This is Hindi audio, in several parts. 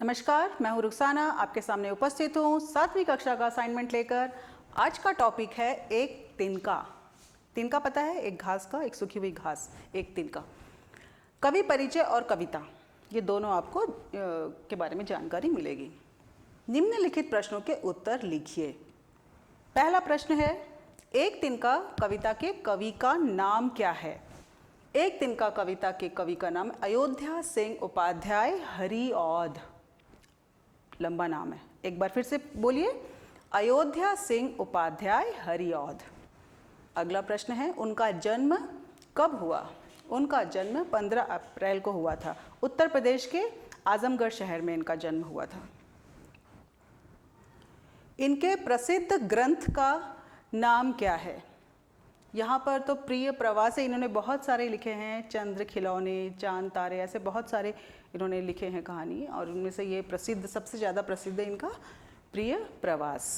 नमस्कार, मैं हूं रुखसाना, आपके सामने उपस्थित हूं 7वीं कक्षा का असाइनमेंट लेकर। आज का टॉपिक है एक तिनका। तिनका पता है? एक घास का, एक सूखी हुई घास, एक तिनका। कवि परिचय और कविता, ये दोनों आपको के बारे में जानकारी मिलेगी। निम्नलिखित प्रश्नों के उत्तर लिखिए। पहला प्रश्न है, एक तिनका कविता के कवि का नाम क्या है? एक तिनका कविता के कवि का नाम अयोध्या सिंह उपाध्याय हरिऔध। लंबा नाम है, एक बार फिर से बोलिए, अयोध्या सिंह उपाध्याय हरिऔध। अगला प्रश्न है, उनका जन्म कब हुआ? उनका जन्म 15 अप्रैल को हुआ था। उत्तर प्रदेश के आजमगढ़ शहर में इनका जन्म हुआ था। इनके प्रसिद्ध ग्रंथ का नाम क्या है? यहाँ पर तो प्रिय प्रवास है, इन्होंने बहुत सारे लिखे हैं, चंद्र खिलौने, चांद तारे, ऐसे बहुत सारे इन्होंने लिखे हैं कहानी, और उनमें से ये प्रसिद्ध, सबसे ज़्यादा प्रसिद्ध है इनका प्रिय प्रवास।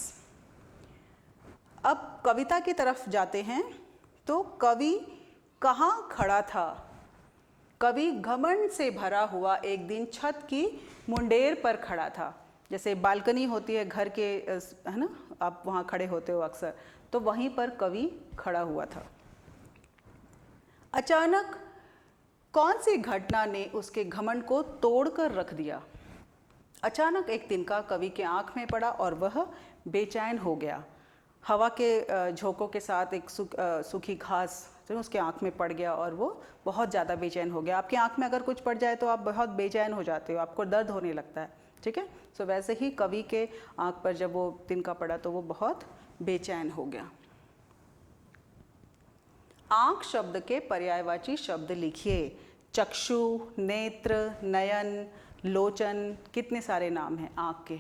अब कविता की तरफ जाते हैं, तो कवि कहाँ खड़ा था? कवि घमंड से भरा हुआ एक दिन छत की मुंडेर पर खड़ा था। जैसे बालकनी होती है घर के, है ना, आप वहाँ खड़े होते हो अक्सर, तो वहीं पर कवि खड़ा हुआ था। अचानक कौन सी घटना ने उसके घमंड को तोड़कर रख दिया? अचानक एक तिनका कवि के आंख में पड़ा और वह बेचैन हो गया। हवा के झोंकों के साथ एक सूखी घास जो उसके आंख में पड़ गया और वो बहुत ज़्यादा बेचैन हो गया। आपकी आंख में अगर कुछ पड़ जाए तो आप बहुत बेचैन हो जाते हो, आपको दर्द होने लगता है, ठीक है। सो वैसे ही कवि के आंख पर जब वो तिनका पड़ा तो वो बहुत बेचैन हो गया। आंख शब्द के पर्यायवाची शब्द लिखिए। चक्षु, नेत्र, नयन, लोचन, कितने सारे नाम हैं आंख के।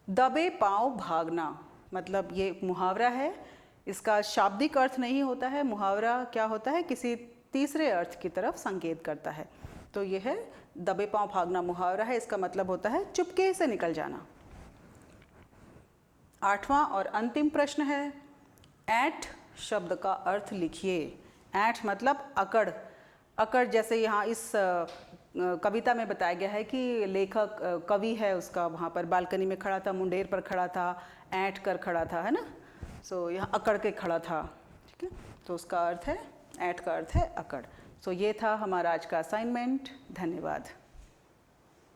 दबे पांव भागना, मतलब ये मुहावरा है, इसका शाब्दिक अर्थ नहीं होता है। मुहावरा क्या होता है? किसी तीसरे अर्थ की तरफ संकेत करता है। तो ये है दबे पांव भागना, मुहावरा है, इसका मतलब होता है चुपके से निकल जाना। 8वां और अंतिम प्रश्न है, ऐंठ शब्द का अर्थ लिखिए। ऐंठ मतलब अकड़। अकड़, जैसे यहाँ इस कविता में बताया गया है कि लेखक कवि है, उसका वहाँ पर बालकनी में खड़ा था, मुंडेर पर खड़ा था, ऐंठ कर खड़ा था, है ना। सो यहाँ अकड़ के खड़ा था, ठीक है। तो उसका अर्थ है, ऐंठ का अर्थ है अकड़। सो ये था हमारा आज का असाइनमेंट। धन्यवाद।